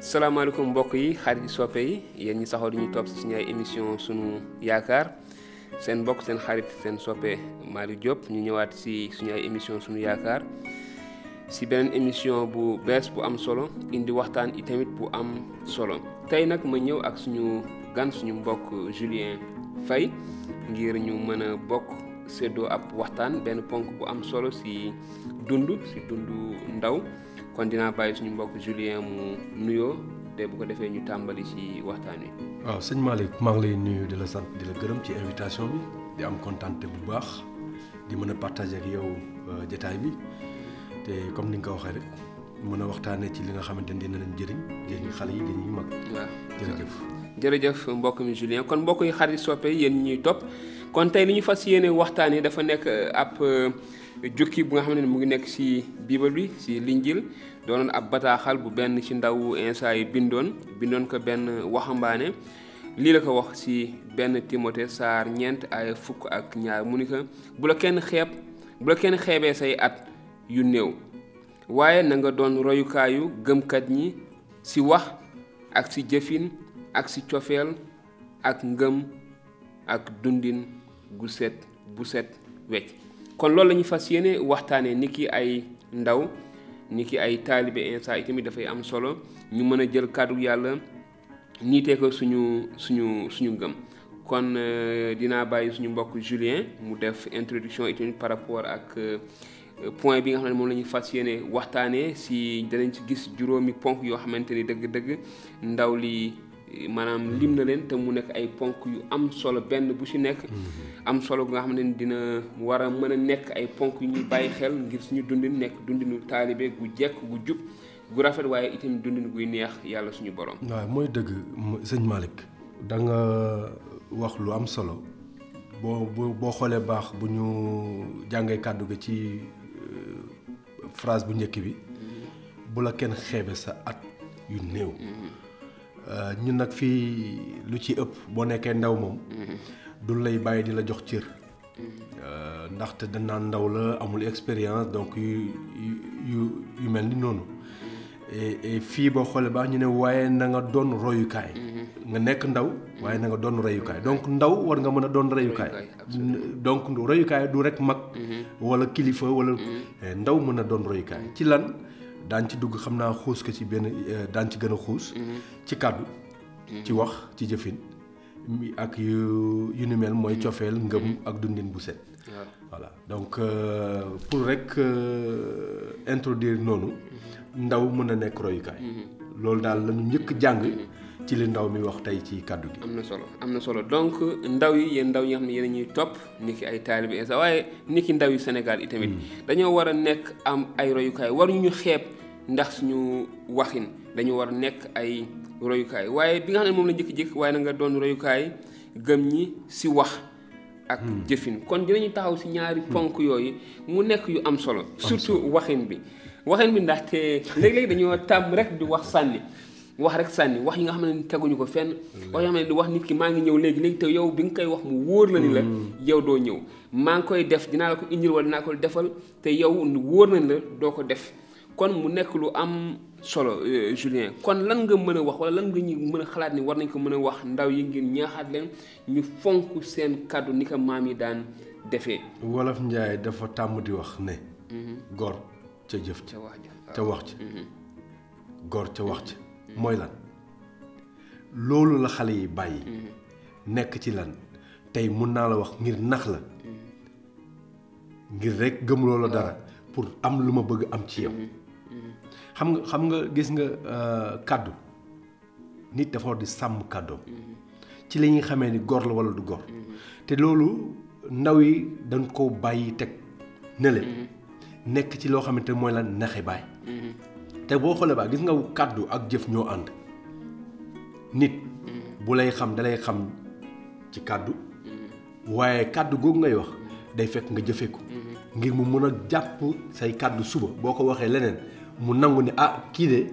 salaamaaleykum mbokk yi xarit yi soppe yi yéen ñi saxoo di ñu topp si suñu ay émission sunu yaakaar seen mbokk seen xarit seen soppe Malick Diop ñu ñëwaat si suñu ay émission sunu yaakaar si beneen émission bu bees bu am solo indi waxtaan itamit bu am solo tey nag ma ñëw ak suñu gan suñu mbokk Julien Faye ngir ñu mën a bokk séddoo ab waxtaan benn ponk bu am solo si Dundu Ndaaw kon dinaa bàyyi suñu mbokk Julien mu nuyoo te bu ko defee ñu tàmbali ci waxtaan wi. waaw sëñ Malick maa ngi lay nuyu di la sant di la gërëm ci invitation bi di am kontaan bu baax di mën a partager ak yow jotaay bi te comme ni nga ko waxee rek mën a waxtaanee ci li nga xamante ni dina leen jëriñ xale yi dañuy mag. waaw jërëjëf mbokk mi Julien kon mbokk yi xarit soppe yéen ñuy topp kon tey li ñu fas yéene waxtaanee dafa nekk ab jukki bu nga xam ne mu ngi nekk ci bible bi ci linjil doonoon ab bataaxal bu benn ci ndaw Insa yi bindoon ko benn waxambaane lii la ko wax ci benn Timothée saar 4 ay fukk ak ñaar mu ni ko bu la kenn xeebee say at yu néew waaye na nga doon royukaayu gëmkat ñi ci wax ak ci jëfin ak ci cofeel ak ngëm ak dundin bu set wecc kon loolu la ñu fas yéene waxtaanee ni ki ay ndaw ni ki ay taalibe Insa itamit dafay am solo ñu mën a jël kàddu yàlla niitee ko suñu ngëm kon dinaa bàyyi suñu mbokk Julien mu def introduction itamit par rapport ak point bi nga xam ne moom la ñu fas yéene waxtaanee si danañ ci gis juróomi ponk yoo xamante ni dëgg-dëgg ndaw li maanaam lim na leen te mu nekk ay ponk yu am solo benn bu ci nekk am solo bu nga xamante ni dina war a mën a nekk ay ponk yu ñuy bàyyi xel ngir suñu dundin nekk dundinu taalibe gu jekk gu jub gu rafet waaye itam dundin guy neex yàlla suñu borom. waaw mooy dëgg sëñ Malick da nga wax lu am solo boo xoolee baax bu ñu jàngee kàddu gi ci phrase bu njëkk bi bu la kenn xeebe sa at yu néew. ñun nag fii lu ci ëpp boo nekkee ndaw moom du lay bàyyi di la jox cër ndaxte dañ naan ndaw la amul expérience donc yu mel ni noonu et fii boo xoolee baax ñu ne waaye na nga doon royukaay nga nekk ndaw waaye na nga doon royukaay donc ndaw war nga mën a doon royukaay donc royukaay du rek mag wala kilifa wala ndaw mën a doon royukaay ci lan daan ci dugg xam naa xuus ko ci benn daan ci gën a xuus ci kàddu ci wax ci jëfin ak yu ni mel mooy cofeel ngëm ak dundin bu set voilà donc pour rek introduire noonu ndaw mën a nekk royukaay loolu daal la ñu njëkk jàng ci li ndaw mi wax tey ci kàddu gi am na solo donc ndaw yi yéen ndaw yi nga xam ne yéen ñuy topp ni ki ay taalibe Insa waaye ni ki ndaw yi Sénégal itamit dañoo war a nekk am ay royukaay waruñu ñu xeeb ndax suñu waxin dañu war a nekk ay royukaay waaye bi nga xam ne moom la njëkk waaye na nga doon royukaay gëm ñi ci wax ak jëfin kon dinañu taxaw ci ñaari ponk yooyu mu nekk yu am solo surtout waxin bi ndaxte léeg-léeg dañoo tàmm rek di wax sànni wax yi nga xam ne teguñu ko fenn wax yoo xam ne di wax nit ki maa ngi ñëw léegi te yow bi nga koy wax mu wóor la ni la yow doo ñëw maa ngi koy def dinaa la ko indil wala dinaa ko defal te yow wóor nañ la doo ko def kon mu nekk lu am solo Julien kon lan nga mën a wax wala lan nga ñu mën a xalaat ni war nañ ko mën a wax ndaw yi ngir ñaaxaat leen ñu fonk seen kàddu ni ko maam yi daan defee. Wolof Njaay dafa tàmm di wax ne góor ca jëf ca wax ci góor ca wax ci mooy lan loolu la xale yi bàyyi nekk ci lan tey mun naa la wax ngir nax la ngir rek gëmloo la dara pour am lu ma bëgg am ci yow xam nga gis nga kàddu nit dafa war di sàmm kàddoom ci li ñuy xamee ni góor la walla du góor te loolu ndaw yi dañ koo bàyyi teg ne leen nekk ci loo xamante mooy lan naxe baay te boo xoolee baa gis nga kàddu ak jëf ñoo ànd nit bu lay xam dalay xam ci kàddu waaye kàddu googu ngay wax day fekk nga jëfee ko ngir mu mën a jàpp say kàddu suba boo ko waxee leneen mu nangu ne kii de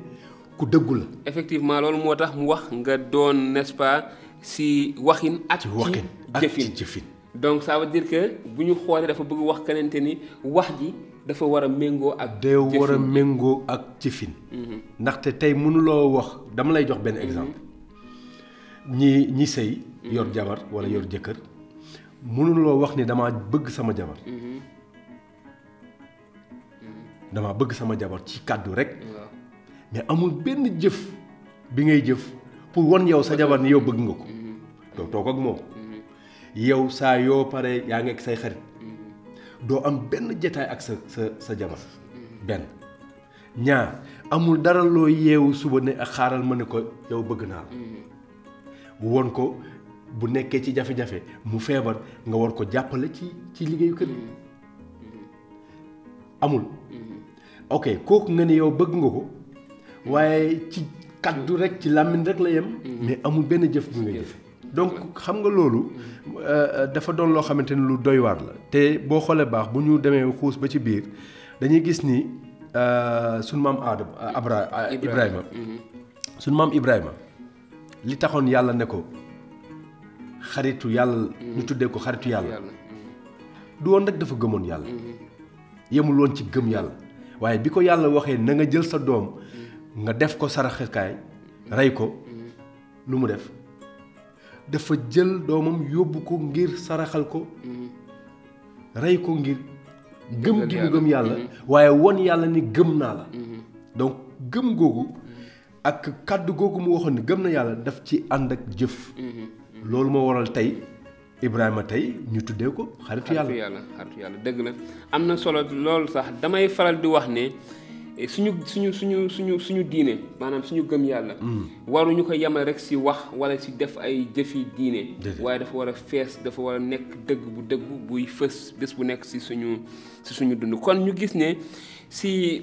ku dëggu la. effectivement loolu moo tax mu wax nga doon n'est-ce pas si waxin ak ci jëfin donc ça veut dire que bu ñu xoolee dafa bëgg wax kenente ni wax ji dafa war a méngoo ak day war a méngoo ak jëfin ndaxte tey mënuloo wax dama lay jox benn exemple ñi sëy yor jabar wala yor jëkkër mënuloo wax ni dama bëgg sama jabar dama bëgg sama jabar ci kàddu rek mais amul benn jëf bi ngay jëf pour won yow sa jabar ni yow bëgg nga ko doo toog ak moom yow saa yoo pare yaa ngi ak say xarit doo am benn jataay ak sa jabar benn ñaar amul dara loo yeewu suba ne ak xaaral ma ne ko yow bëgg naa la won ko bu nekkee ci jafe-jafe mu feebar nga war ko jàppale ci liggéeyu kër amul ok kooku nga ne yow bëgg nga ko waaye ci kaddu rek ci làmmiñ rek la yem mais amul benn jëf bu nga jëf donc xam nga loolu dafa doon loo xamante ni lu doy waar la te boo xoolee baax bu ñu demee xuus ba ci biir dañuy gis ni sunu maam Ibrahima sunu maam Ibrahima li taxoon yàlla ne ko xaritu yàlla ñu tuddee ko xaritu yàlla du woon rek dafa gëmoon yàlla yemul woon ci gëm yàlla waaye bi ko yàlla waxee na nga jël sa doom nga def ko saraxekaay rey ko lu mu def dafa jël doomam yóbbu ko ngir saraxal ko rey ko ngir gëm gi mu gëm yàlla waaye won yàlla ni gëm naa la donc gëm googu ak kàddu googu mu waxoon ni gëm na yàlla daf ci ànd ak jëf loolu moo waral tey Ibrahima tey ñu tuddee ko xaritu yàlla dëgg la am na solo loolu sax damay faral di wax ne suñu diine maanaam suñu gëm yàlla waruñu ko yemal rek si wax wala si def ay jëfi diine waaye dafa war a fees dafa war a nekk dëgg buy fës bés bu nekk si suñu dund kon ñu gis ne si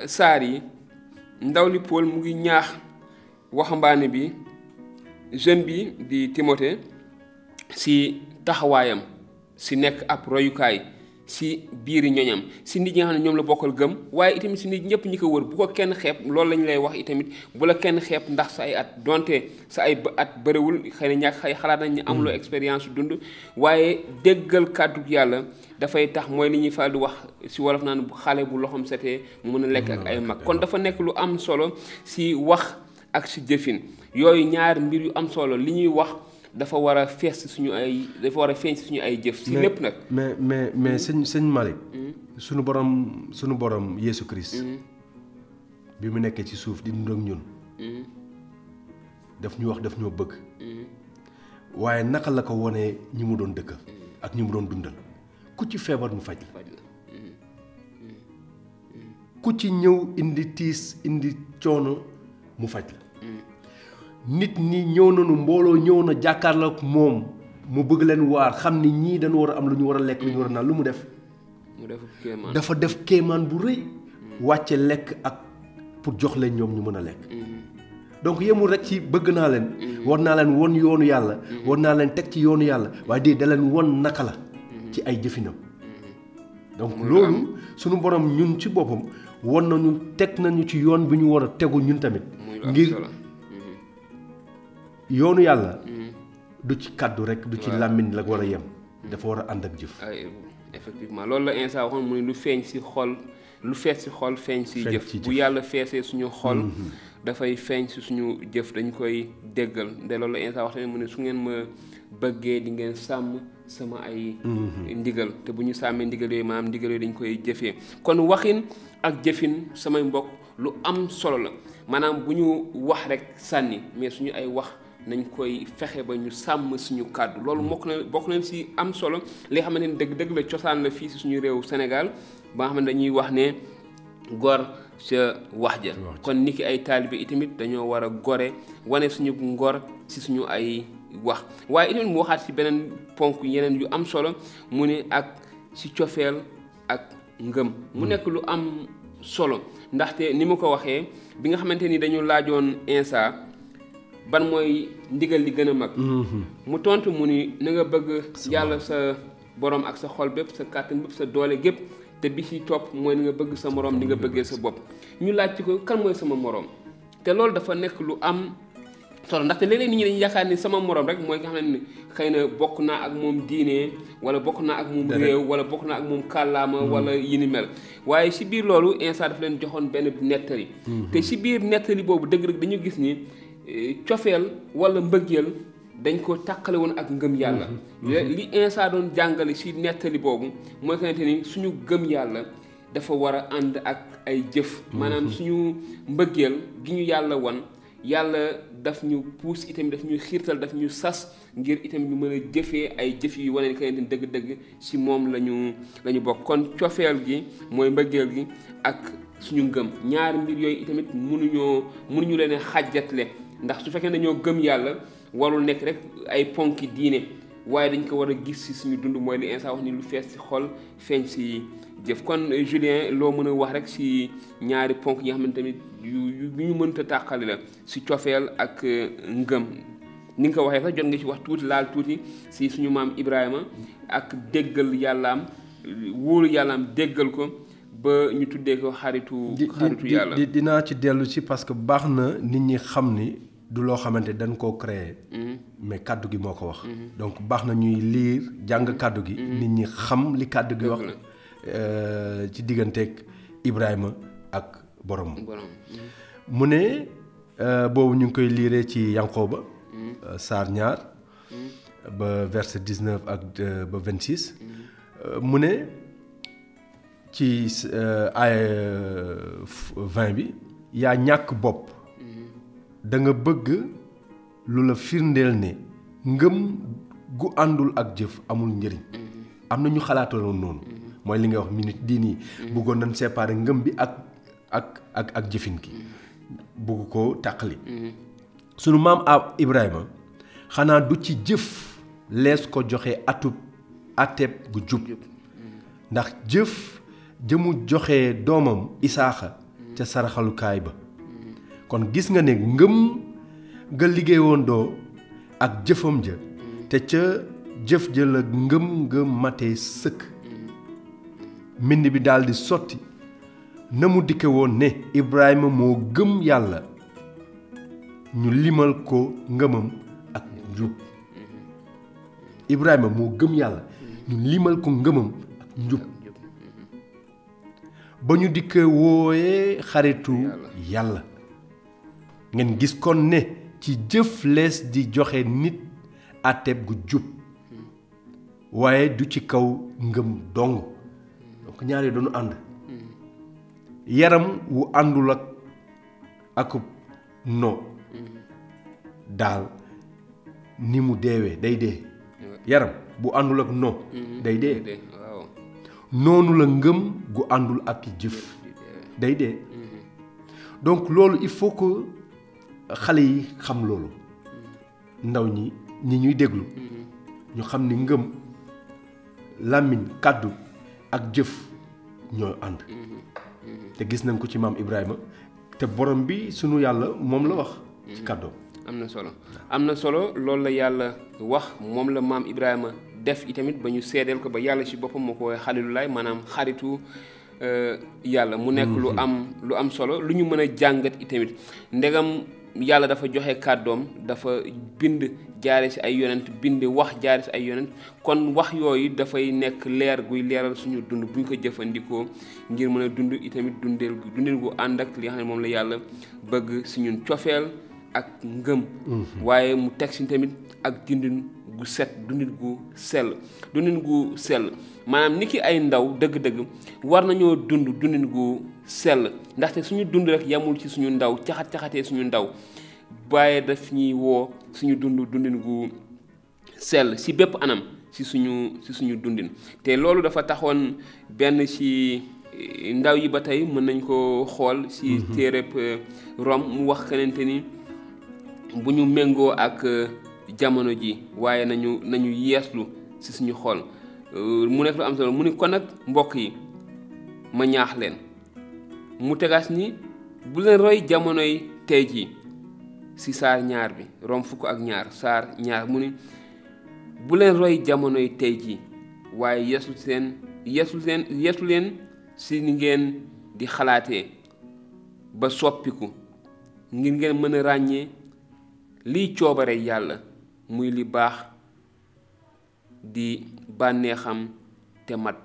saar yi ndaw li Paul mu ngi ñaax waxambaane bi jeune bi di Timothée si taxawaayam si nekk ab royukaay si biiri ñoñam si nit ñi nga xam ne ñoom la bokkal gëm waaye itamit si nit ñëpp ñi ko wër bu ko kenn xeeb loolu lañu lay wax itamit bu la kenn xeeb ndax sa ay at donte sa ay at bëriwul xëy na ñàkk xalaat nañ ñu amuloo expérience dund waaye déggal kàddu yàlla dafay tax mooy li ñuy faral di wax si wolof naan xale bu loxoom setee mu mën a lekk ak ay mag kon dafa nekk lu am solo si wax ak si jëfin yooyu ñaar mbir yu am solo li ñuy wax dafa war a fees suñu ay dafa war a feeñ si suñu ay jëf si lépp nag mais sëñ Malick suñu borom Yeesu Christ bi mu nekkee ci suuf di dund ak ñun daf ñu wax daf ñoo bëgg waaye naka la ko wonee ñi mu doon dëkk ak ñi mu doon dundal ku ci feebar mu faj la ku ci ñëw indi tiis indi coono mu faj la nit ñi ñëw nañu mbooloo ñëw na jàkkaarloo ak moom mu bëgg leen waar xam ni ñii dañu war a am lu ñu war a lekk lu ñu war a naan lu mu def dafa def kéemaan bu rëy wàcce lekk ak pour jox leen ñoom ñu mën a lekk donc yemul rek ci bëgg naa leen war naa leen won yoonu yàlla war naa leen teg ci yoonu yàlla waaye da leen won naka la ci ay jëfinam donc loolu sunu borom ñun ci boppam won nañu teg nañu ci yoon bi ñu war a tegu ñun tamit ngir yoonu yàlla du ci kàddu rek du ci làmmiñ la war a yem dafa war a ànd ak jëf effectivement loolu la Insa waxoon mu ne lu feeñ si xol lu fees si xol feeñ si jëf bu yàlla feesee suñu xol dafay feeñ si suñu jëf dañ koy déggal de loolu la Insa wax tamit mu ne su ngeen ma bëggee di ngeen sàmm sama ay ndigal te bu ñu sàmmee ndigal yooyu maanaam ndigal yooyu dañ koy jëfee kon waxin ak jëfin samay mbokk lu am solo la maanaam bu ñu wax rek sànni mais suñu ay wax nañ koy fexe ba ñu sàmm suñu kàddu loolu bokk na si am solo li nga xamante ne dëgg la cosaan la fii si suñu réew Sénégal ba nga xam ne dañuy wax ne gor ca wax ja kon ni ki ay taalibe itamit dañoo war a gore wane suñu ngor si suñu ay wax waaye itamit mu waxaat si beneen ponk yeneen yu am solo mu ne ak si cofeel ak ngëm mu nekk lu am solo ndaxte ni ma ko waxee bi nga xamante ni dañu laajoon Insa ban mooy ndigal li gën a mag mu tontu mu ni na nga bëgg yàlla sa borom ak sa xol bépp sa kàttan bépp sa doole gépp te bi ci topp mooy ni nga bëgg sa morom ni nga bëggee sa bopp ñu laaj ci ko kan mooy sama morom te loolu dafa nekk lu am solo ndaxte léeg-léeg nit ñi dañuy yaakaar ni sama morom rek mooy nga xam ne xëy na bokk naa ak moom diine wala bokk naa ak moom réew wala bokk naa ak moom kàllaama wala yi ni mel waaye si biir loolu instant dafa leen joxoon benn nettali te si biir nettali boobu dëgg-dëgg dañu gis ni cofeel wala mbëggeel dañ ko tàqale woon ak ngëm yàlla li instant doon jàngale si nettali boobu mooy xamante ni suñu gëm yàlla dafa war a ànd ak ay jëf maanaam suñu mbëggeel gi ñu yàlla wan yàlla daf ñu puus itamit daf ñu xiirtal daf ñu sas ngir itamit ñu mën a jëfee ay jëf yu wane ni xamante ni dëgg-dëgg si moom lañu bokk kon cofeel gi mooy mbëggeel gi ak suñu ngëm ñaari mbir yooyu itamit mënuñu leen a xàjjatle ndax su fekkee dañoo gëm yàlla warul nekk rek ay ponki diine waaye dañ ko war a gis si suñu dund mooy li instant wax ni lu fees si xol feeñ si jëf kon Julien loo mën a wax rek si ñaari ponk yi nga xamante tamit yu ñu mënta tàqali la si cofeel ak ngëm ni nga ko waxee sax jot nga ci wax tuuti laal tuuti si suñu maam Ibrahima ak déggal yàllaam wóolu yàllaam déggal ko ba ñu tuddee ko xaritu yàlla dinaa ci dellu si parce que baax na nit ñi xam ni du loo xamante dañ koo créer mais kàddu gi moo ko wax donc baax na ñuy liir jàng kàddu gi nit ñi xam li kàddu gi wax ci digganteeg Ibrahima ak borom mu ne boobu ñu ngi koy liiree ci Yanqooba saar ñaar ba verset 19 ak ba 26 mu ne ci ay 20 bi yaa ñàkk bopp da nga bëgg lu la firndeel ne ngëm gu àndul ak jëf amul njëriñ am na ñu xalaatoon noonu mooy li nga wax minute diin yi bëggoon nañ séparer ngëm bi ak jëfin ki bëgg ko tàqali sunu maam Ibrahima xanaa du ci jëf lees ko joxe ateb gu jub ndax jëf jëmu joxe doomam Isaaxa ca saraxalukaay ba kon gis nga ne ngëm nga liggéeyoon doo ak jëfam ja te ca jëf ja la ngëm nga matee sëkk mbind bi daldi sotti na mu dikke woon ne Ibrahima moo gëm yàlla ñu limal ko ngëmam ak njub Ibrahima moo gëm yàlla ñu limal ko ngëmam ak njub ba ñu dikke wooyee xaritu yàlla ngeen gis kon ne ci jëf lees di joxe nit àtteeb gu jub waaye du ci kaw ngëm dong donc ñaari doonu ànd yaram wu àndul ak no daal ni mu deewee day dee yaram bu àndul ak no day dee noonu la ngëm gu àndul ak jëf day dee donc loolu il faut que xale yi xam loolu ndaw ñi ñuy déglu ñu xam ni ngëm làmmiñ kàddu ak jëf ñoo ànd te gis nañ ko ci maam Ibrahima te borom bi sunu yàlla moom la wax ci kàddoom am na solo loolu la yàlla wax moom la maam Ibrahima def itamit ba ñu seedeel ko ba yàlla ci boppam moo ko woowee xalilulaay maanaam xaritu yàlla mu nekk lu am solo lu ñu mën a jàngat itamit ndegam yàlla dafa joxe kàddoom dafa bind jaare ci ay yonent bind wax jaare ci ay yonent kon wax yooyu dafay nekk leer guy leeral suñu dund bu ñu ko jëfandikoo ngir mën a dund itamit dundin gu ànd ak li nga xam ne moom la yàlla bëgg si ñun cofeel ak ngëm waaye mu teg si tamit ak dundin gu set dundin gu sell maanaam ni ki ay ndaw dëgg-dëgg war nañoo dundin gu sell ndaxte suñu dund rek yamul ci suñu ndaw caxatee suñu ndaw waaye daf ñuy woo suñu dundin gu sell si bépp anam si suñu dundin te loolu dafa taxoon benn ci ndaw yi ba tey mën nañ ko xool si téereb Rom mu wax kenente ni bu ñu méngoo ak jamono ji waaye nañu yeeslu si suñu xol mu nekk lu am solo mu ni kon nag mbokk yi ma ñaax leen mu tegaas ni bu leen roy jamonoy tey jii si saar ñaar bi Rom fukk ak ñaar saar ñaar mu ni bu leen roy jamonoy tey jii waaye yeeslu leen si ni ngeen di xalaatee ba soppiku ngir ngeen mën a ràññee liy coobare yàlla muy li baax di bànneexam te mat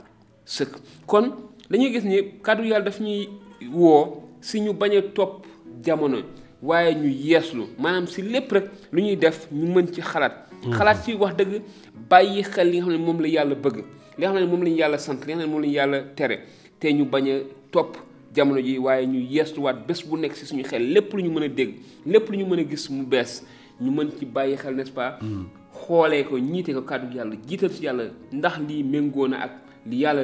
sëkk. kon dañuy gis ni kàddu yàlla daf ñuy woo si ñu bañ a topp jamono waaye ñu yeeslu maanaam si lépp rek lu ñuy def ñu mën ci xalaat ci wax dëgg bàyyi xel li nga xam ne moom la yàlla bëgg li nga xam ne moom la ñu yàlla sant li nga xam ne moom la ñu yàlla tere te ñu bañ a topp jamono ji waaye ñu yeesluwaat bés bu nekk si suñu xel lépp lu ñu mën a dégg lépp lu ñu mën a gis mu bees ñu mën ci bàyyi xel n'est-ce pas xoolee ko ñiite ko kàddu yàlla jiital si yàlla ndax lii méngoo na ak li yàlla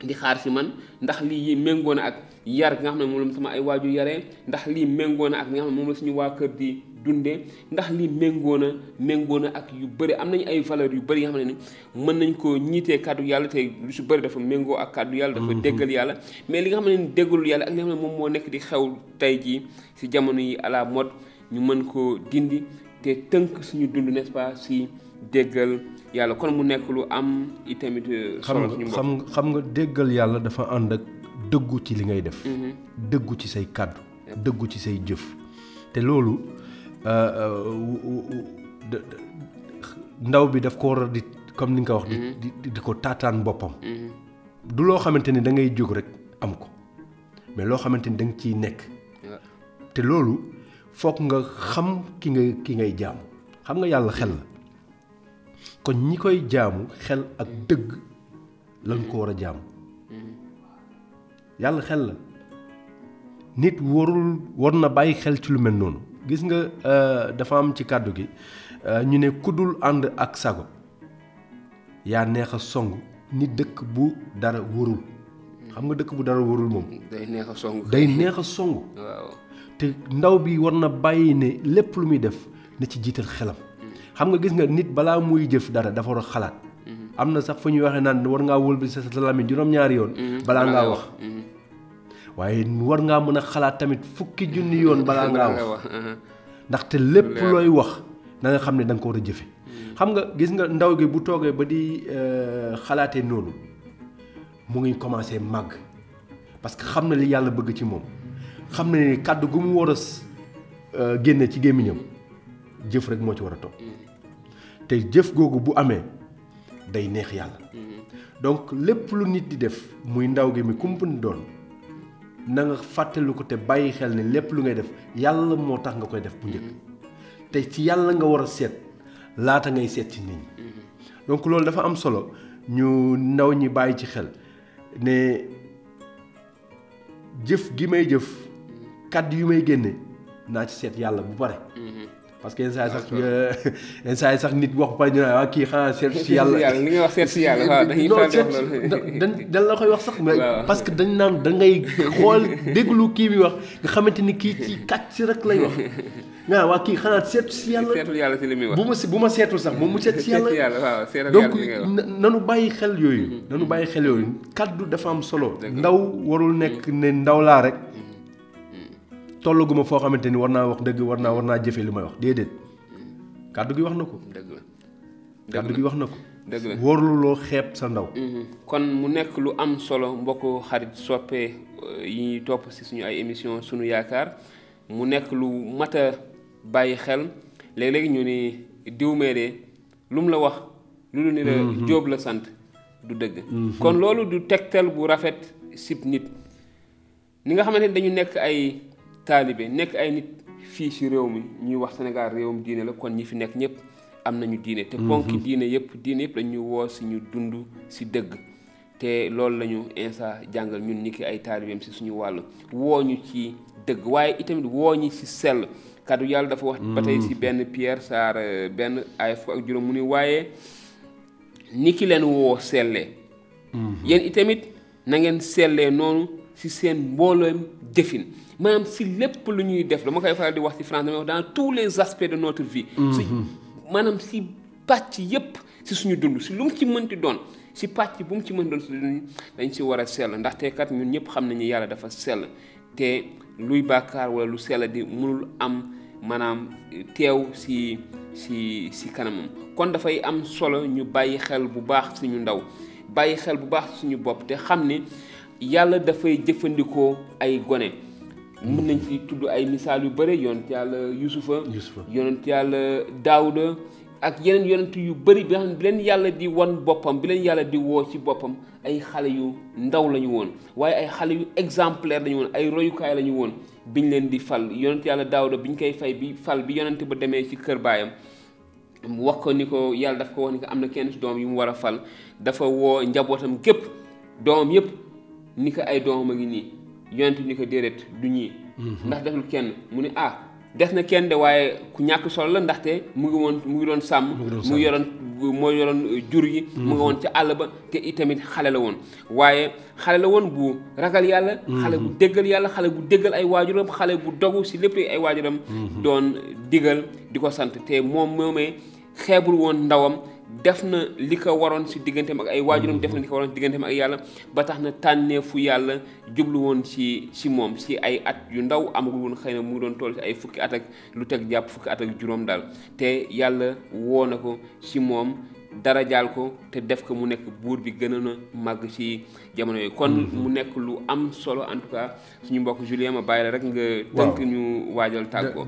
di xaar si man ndax lii méngoo na ak yar gi nga xam ne moom la sama ay waajur yaree ndax lii méngoo na ak li nga xam ne moom la suñu waa kër di dundee ndax lii méngoo na ak yu bëri am nañu ay valeurs yu bëri yi nga xam ne ni mën nañ koo ñiitee kàddu yàlla te lu si bëri dafa méngoo ak kàddu yàlla dafa déggal yàlla mais li nga xam ne ni déggalul yàlla ak li nga xam ne moom moo nekk di xew tey jii si jamono yi à la mode ñu mën koo dindi te tënk suñu dund n'est-ce pas si déggal yàlla kon mu nekk lu am itamit solo suñu mbokk xam nga déggal yàlla dafa ànd ak dëggu ci li ngay def dëggu ci say kàddu dëggu ci say jëf te loolu ndaw bi daf ko war a di comme ni nga ko wax di ko taataan boppam du loo xamante ni da ngay jóg rek am ko mais loo xamante ni da nga ciy nekk te loolu foog nga xam ki ngay jaamu xam nga yàlla xel la kon ñi koy jaamu xel ak dëgg lañ ko war a jaamu yàlla xel la nit war na bàyyi xel ci lu mel noonu gis nga dafa am ci kàddu gi ñu ne kuddul ànd ak sago yaa neex a song ni dëkk bu dara wërul xam nga dëkk bu dara wërul moom day neex a song waaw te ndaw bi war na bàyyi ne lépp lu muy def na ci jiital xelam xam nga gis nga nit balaa muy jëf dara dafa war a xalaat am na sax fu ñuy waxee naan war ngaa wëlbati sa làmmiñ juróom-ñaari yoon balaa ngaa wax waaye war ngaa mën a xalaat tamit fukki junni yoon balaa ngaa wax ndaxte lépp looy wax na nga xam ne da nga ko war a jëfe xam nga gis nga ndaw gi bu toogee ba di xalaatee noonu mu ngi commencé màgg parce que xam na li yàlla bëgg ci moom xam na ne kàddu gu mu war a génne ci gémmiñam jëf rek moo ci war a topp te jëf googu bu amee day neex yàlla donc lépp lu nit di def muy ndaw gi mi kumpan doon na nga fàttelu ko te bàyyi xel ne lépp lu ngay def yàlla moo tax nga koy def bu njëkk te ci yàlla nga war a seet laata ngay seet ci nit ñi donc loolu dafa am solo ñu ndaw ñi bàyyi ci xel ne jëf gi may jëf kàddu yu may génne naa ci seet yàlla bu pare parce que yenn saa yi sax nit wax ba pare ñu ne waa kii xanaa seet si yàlla li ngay wax seet si yàlla waaw dañuy dañ la koy wax sax mais parce que dañ naan da ngay xool déglu kii bi wax nga xamante ni kii ci kàcc si rek lay wax nga waa kii xanaa seet si yàlla seetul yàlla si li muy wax bu ma seetul sax moom mu seet si yàlla donc nanu bàyyi xel yooyu kaddu dafa am solo ndaw warul nekk ne ndaw laa rek tollaguma foo xamante ni war naa wax dëgg war naa jëfe li may wax déedéet kàddu gi wax na ko kàddu gi wax na ko dëgg la waruloo xeeb sa ndaw kon mu nekk lu am solo mbokk xarit soppe yi ñuy topp ci suñu ay émission sunu yaakaar mu nekk lu mat a bàyyi xel léeg-léeg ñu ni diwmee de lu mu la wax lu ni la Jóob la sant du dëgg kon loolu du tegtal bu rafet sib nit ni nga xamante ni dañu nekk ay taalibe nekk ay nit fii ci réew mi ñuy wax Sénégal réewum diine la kon ñi fi nekk ñëpp am nañu diine te ponki diine yëpp dañu woo ci ñu dund ci dëgg te loolu lañu insa jàngal ñun ni ki ay taalibeem ci suñu wàll woo ñu ci dëgg waaye itamit woo ñu ci sell kàddu yàlla dafa wax ba tey ci benn Pierre saar benn ay fukk ak juróom mu ni waaye ni ki leen woo sellee yéen itamit na ngeen sellee noonu ci seen mbooleem jëfin maanaam si lépp lu ñuy def dama koy faral di wax ci France damay wax dans tous les aspects de notre vie si maanaam si pàcc yépp si suñu dund si lu mu ci mënti doon si pàcc bu mu ci mën doon si dund dañ si war a sell ndaxte kat ñun ñëpp xam nañu yàlla dafa sell te luy bàkkaar wala lu sell di mënul am maanaam teew si kanamam kon dafay am solo ñu bàyyi xel bu baax suñu ndaw bàyyi xel bu baax suñu bopp te xam ne yàlla dafay jëfandikoo ay gone mën nañ ci tudd ay misaal yu bëri yonent yàlla Yusufa yonent yàlla Daawuda ak yeneen yonent yu bëri bi nga xam ne bi leen yàlla di wan boppam bi leen yàlla di woo ci boppam ay xale yu ndaw la ñu woon waaye ay xale yu exemplaire la ñu woon ay royukaay la ñu woon biñ leen di fal yonent yàlla Daawuda biñ koy fay bi fal bi yonent ba demee ci kër baayam wax ko ni ko yàlla daf ko wax ni ko am na kenn ci doom yu mu war a fal dafa woo njabootam gépp doomam yépp ni ko ay doomam a ngi nii yonent ni ko déedéet du ñii ndax deful kenn mu ne des na kenn de waaye ku ñàkk solo la ndaxte mu ngi doon sàmm moo yoroon jur yi mu ngi woon ca àll ba te itamit xale la woon waaye xale la woon bu ragal yàlla xale bu déggal yàlla xale bu déggal ay waajuram xale bu dogu si lépp ay waajuram doon digal di ko sant te moomee xeebul woon ndawam def na li ko waroon si digganteem ak ay waajuram def na li ko waroon si digganteem ak yàlla ba tax na tànneefu yàlla jublu woon si moom si ay at yu ndaw amagul woon xëy na mu ngi doon toll si ay fukki at ak lu teg jàpp fukki at ak juróom daal te yàlla woo na ko si moom dara jaal ko te def ko mu nekk buur bi gën a màgg ci jamono yi kon mu nekk lu am solo en tout cas suñu mbokk Julien ma bàyyi la rek nga tënk ñu waajal tàggoo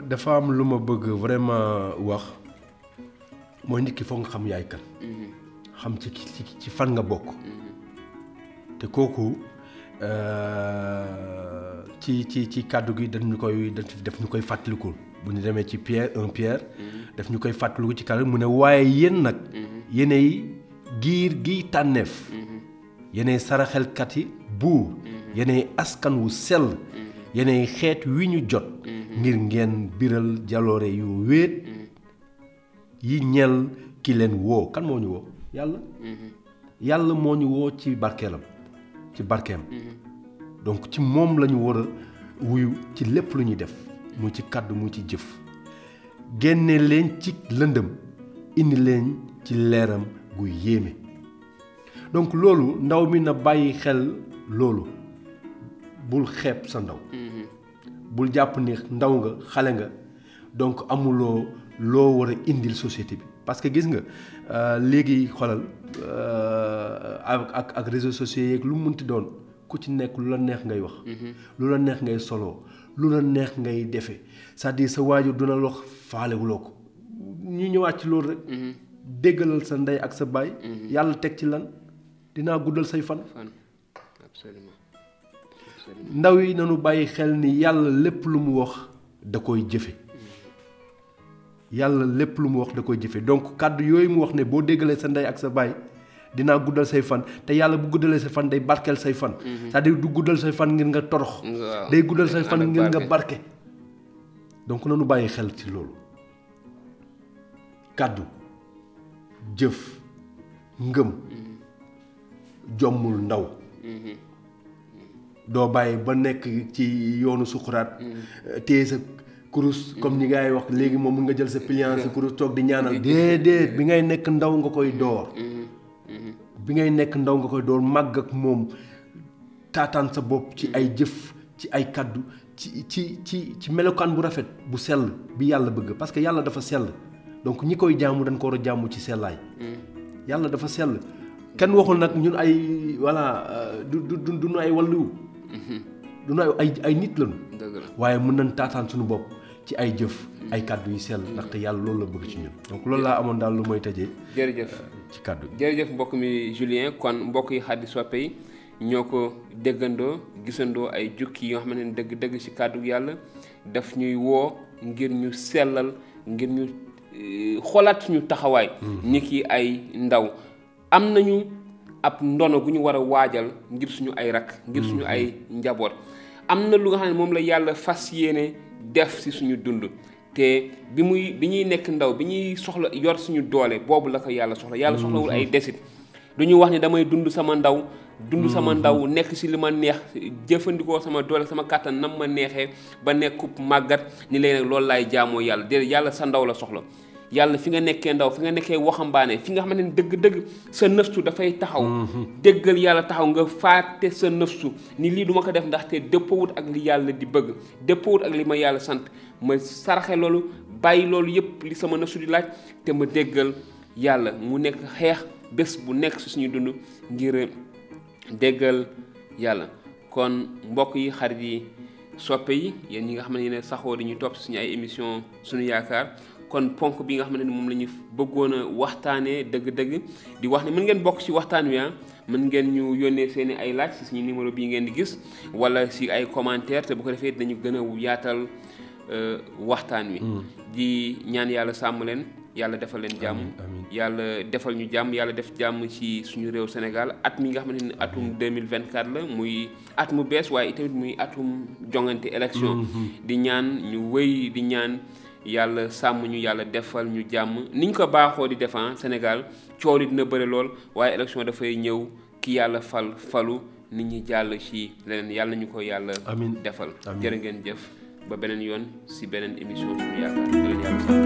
dafa am lu ma bëgg vraiment wax mooy nit ki foog nga xam yaay kan xam ci fan nga bokk te kooku ci kàddu gi daf ñu koy fàttalikul bu ñu demee ci Pierre daf ñu koy fàttaliku ci kàddu mu ne waaye yéen nag yéenay giir gi tànneef yéenay saraxelkat yi buur yéenay askan wu sell yéenay xeet wi ñu jot ngir ngeen biral jaloore yu wéet yi ñel ki leen woo kan moo ñu woo yàlla moo ñu woo ci barkeelam ci barkeem donc ci moom la ñu war a wuyu ci lépp lu ñuy def mu ci kàddu mu ci jëf génne leen ci lëndëm indi leen ci leeram gu yéeme donc loolu ndaw mi na bàyyi xel loolu bul xeeb sa ndaw bul jàpp ni ndaw nga xale nga donc amuloo loo war a indil société bi parce que gis nga léegi xoolal ak réseaux sociaux yeeg lu mu mënti doon ku ci nekk lu la neex ngay wax lu la neex ngay soloo lu la neex ngay defee c'est-à-dire sa waajur duna la wax faalewuloo ko ñu ñëwaat ci loolu rek déggalal sa ndey ak sa baay yàlla teg ci lan dinaa guddal say fan ndaw yi nanu bàyyi xel ni yàlla lépp lu mu wax da koy jëfe yàlla lépp lu mu wax da koy jëfe donc kàddu yooyu mu wax ne boo déggalee sa ndey ak sa baay dinaa guddal say fan te yàlla bu guddalee say fan day barkeel say fan c'est-à-dire du guddal say fan ngir nga torox day guddal say fan ngir nga barke donc nanu bàyyi xel ci loolu kàddu jëf ngëm jommul ndaw doo bàyyi ba nekk ci yoonu suquraat téye sa kurus comme ni ngay wax léegi moom mun nga jël sa pliant sa kurus toog di ñaanal déedéet bi ngay nekk ndaw nga koy door màgg ak moom taataan sa bopp ci ay jëf ci ay kàddu ci melokaan bu rafet bu sell bi yàlla bëgg parce que yàlla dafa sell donc ñi koy jaamu dañ ko war a jaamu ci sellaay yàlla dafa sell kenn waxul nag ñun ay du nu ay walliwu du nu ay nit lañu waaye mën nañ taataan suñu bopp ci ay jëf ay kàddu yu sell ndaxte yàlla loolu la bëgg ci ñun donc loolu laa amoon daal lu mooy tëjee jërëjëf ci kàddu jërëjëf mbokk mi Julien kon mbokk yi xaddi soppe yi ñoo ko déggandoo gisandoo ay jukki yoo xam ne dëgg ci kàddu yàlla daf ñuy woo ngir ñu sellal ngir ñu xoolaat suñu taxawaay ni ki ay ndaw am nañu ab ndono gu ñu war a waajal ngir suñu ay rak ngir suñu ay njaboot am na lu nga xam ne moom la yàlla fas yéene def ci suñu dund te bi ñuy nekk ndaw bi ñuy soxla yor suñu doole boobu la ko yàlla soxlawul ay desit du ñu wax ni damay dund sama ndaw nekk ci li ma neex jëfandikoo sama doole sama kàttan nam ma neexee ba nekkub màggat ni léegi nag loolu laay jaamoo yàlla déedéet yàlla sa ndaw la soxla yàlla fi nga nekkee ndaw fi nga nekkee waxambaane fi nga xamante ne dëgg-dëgg sa nëfsu dafay taxaw déggal yàlla taxaw nga faate sa nëfsu ni lii duma ko def ndaxte dëppawut ak li yàlla di bëgg dëppawut ak li ma yàlla sant ma saraxe loolu bàyyi loolu yépp li sama nëfsu di laaj te ma déggal yàlla mu nekk xeex bés bu nekk si suñu dund ngir déggal yàlla kon mbokk yi xarit yi soppe yi yéen ñi nga xam ne yéen saxoo di ñu topp suñu ay émission Sunu Yaakaar kon ponk bi nga xam ne moom la ñu bëggoon a waxtaanee dëgg-dëgg di wax ne mën ngeen bokk ci waxtaan wi mën ngeen ñu yónnee seeni ay laaj ci suñu numéro bii ngeen di gis wala ci ay commentaire te bu ko defee dañu gën a yaatal waxtaan wi. di ñaan yàlla sàmm leen yàlla defal leen jàmm. yàlla defal ñu jàmm yàlla def jàmm ci suñu réew Sénégal at mi nga xamante ni atum 2024 la muy at mu bees waaye itamit muy atum jongante élection. di ñaan ñu wéy di ñaan yàlla sàmm ñu yàlla defal ñu jàmm niñ ko baaxoo di defan Sénégal coow li dina bëri lool waaye élection dafay ñëw ki yàlla falu nit ñi jàll ci leneen yàlla nañu ko yàlla defal. jërë ngeen jëf ba beneen yoon ci beneen émission Sunu Yaakaar.